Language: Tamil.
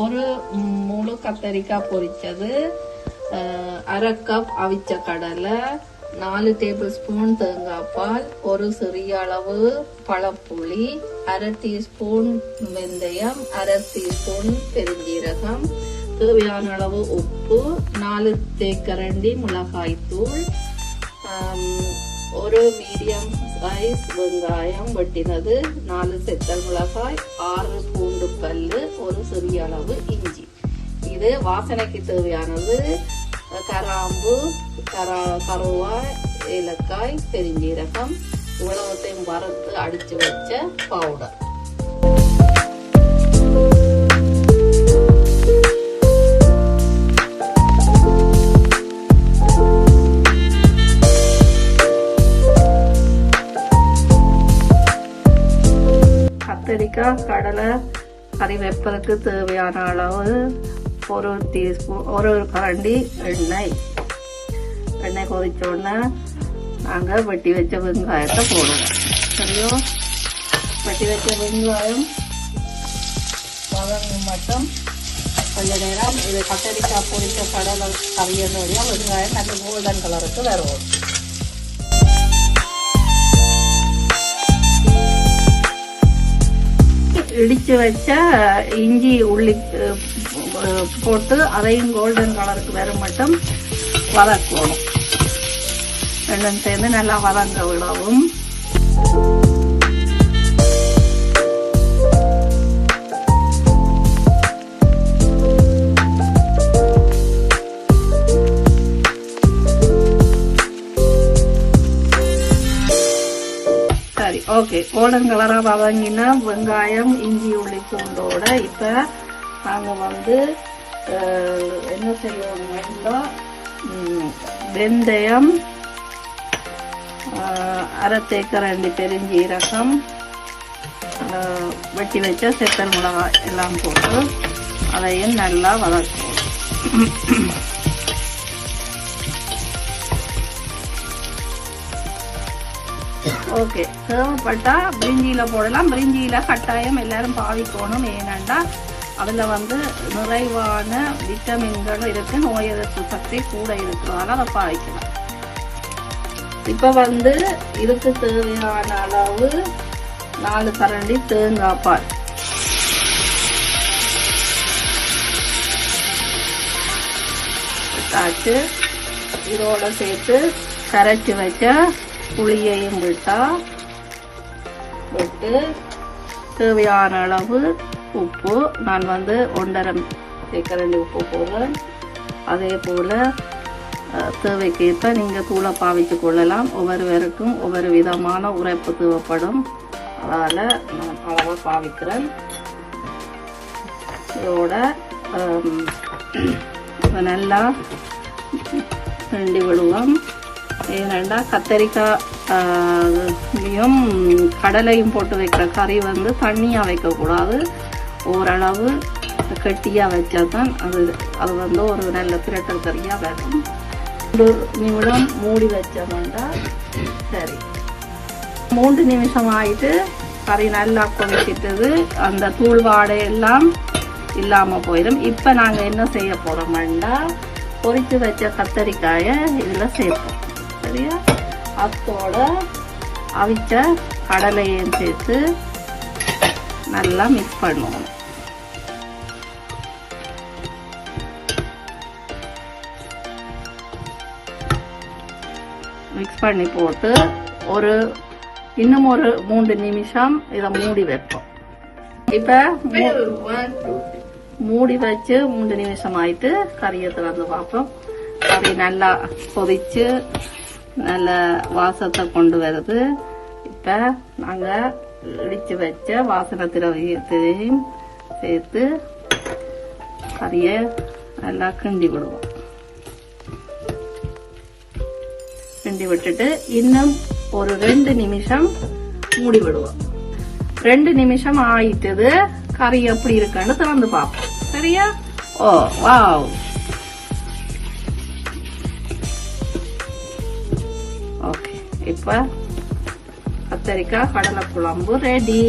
ஒரு முழு கத்தரிக்காய் பொரிச்சது, 1/2 கப் அவிச்ச கடலை, 4 டேபிள் ஸ்பூன் தேங்காய் பால், ஒரு சிறிய அளவு பழப்புளி, 1/2 டீஸ்பூன் வெந்தயம், 1/2 டீஸ்பூன் பெருஞ்சீரகம், தேவையான அளவு உப்பு, 4 தேக்கரண்டி மிளகாய் தூள், ஒரு மீடியம் சைஸ் வெங்காயம் வெட்டினது, 4 செத்தல் மிளகாய், 6 பூண்டு பல்லு, ஒரு சிறிய அளவு இஞ்சி. இது வாசனைக்கு தேவையானது கராம்பு, கருவாய், ஏலக்காய், பெருஞ்சீரகம், இவ்வளவுத்தையும் வறுத்து அடிச்சு வச்ச பவுடர். கத்தரிக்காய் கடலை கறி வைப்பதற்கு தேவையான அளவு ஒரு டீஸ்பூன், ஒரு கரண்டி எண்ணெய் கொதிச்சோடனே நாங்கள் வெட்டி வச்ச வெங்காயத்தை போடுவோம். சரியோ? வெட்டி வச்ச வெங்காயம் வதங்கும் மட்டும் கொஞ்ச நேரம் இது கத்தரிக்காய் பொரிச்ச கடலை கறியனுடைய வெங்காயம் நல்ல கோல்டன் கலருக்கு வருவோம். இடிச்சு வச்ச இஞ்சி உள்ளி போட்டு அதையும் கோல்டன் கலருக்கு வர மட்டும் வதக்கணும். ரெண்டும் சேர்ந்து நல்லா வதங்க விடவும். சரி, ஓகே. கோல்டன் கலரா வதங்கினா வெங்காயம் இஞ்சி உள்ளி பூண்டோட இப்ப நாங்க என்ன செய்யணும்னா வெந்தயம், 1/2 தேக்கரண்டி பெருஞ்சீரகம், வெட்டி வச்ச செத்தல் மிளகாய் எல்லாம் போட்டு அதையும் நல்லா வதக்குவோம். ஓகே, தேவைப்பட்டா பிரிஞ்சியில போடலாம். பிரிஞ்சியில கட்டாயம் எல்லாரும் பாவிக்கணும். ஏனென்றா அதுல நிறைவான விட்டமின்கள் இருக்கு, நோய் எதிர்ப்பு சக்தி கூட இருக்கிறதால அதை பாவிக்கலாம். இப்ப இதுக்கு தேவையான அளவு 4 கரண்டி தேங்காய் பால், காய்ச்சி இதோட சேர்த்து கரைச்சி வச்ச புளியையும் விட்டு தேவையான அளவு உப்பு, நான் 1.5 தேக்கரண்டி உப்பு போடுறேன். அதே போல தேவைக்கேற்ப நீங்க தூளை பாவித்து கொள்ளலாம். ஒவ்வொருவருக்கும் ஒவ்வொரு விதமான உரைப்பு தேவைப்படும், அதால நான் அளவா பாவிக்கிறேன். இதோட நல்லா ரெண்டி விடுவோம். ஏனெண்டா கத்தரிக்காயும் கடலையும் போட்டு வைக்கிற கறி தண்ணியா வைக்கக்கூடாது, ஓரளவு கெட்டியா வச்சாதான் அது ஒரு நல்ல பிரட்டல் கறியா வரும். 1 நிமிடம் மூடி வச்சோம்னா சரி. 3 நிமிஷம் ஆயிட்டு கறி நல்லா கொதிச்சிட்டது, அந்த தூள் வாடை எல்லாம் இல்லாம போயிடும். இப்ப நாங்க என்ன செய்ய போறோம்னா பொரிச்சு வச்ச கத்தரிக்காய இதுல சேர்ப்போம். சரியா? அதோட அவிச்ச கடலையும் சேர்த்து நல்லா மிக்ஸ் பண்ணுவோம். மிக்ஸ் பண்ணி போட்டு இன்னும் ஒரு 3 நிமிஷம் இதை மூடி வைப்போம். இப்ப மூடி வச்சு 3 நிமிஷம் ஆயிட்டு கறியை திறந்து பார்ப்போம். கறி நல்லா கொதிச்சு நல்ல வாசத்தை கொண்டு வருது. இப்ப நாங்க இடிச்சு வச்ச வாசனை திரவியத்தையும் சேர்த்து கறியை நல்லா கிண்டி விடுவோம். கிண்டி விட்டுட்டு இன்னும் ஒரு 2 நிமிஷம் மூடி விடுவோம். 2 நிமிஷம் ஆயிட்டது. கறி எப்படி இருக்குன்னு திறந்து பார்ப்போம். சரியா? ஓ வாவ், ஓகே. இப்ப கத்தரிக்காய் கடலை குழம்பு ரெடி.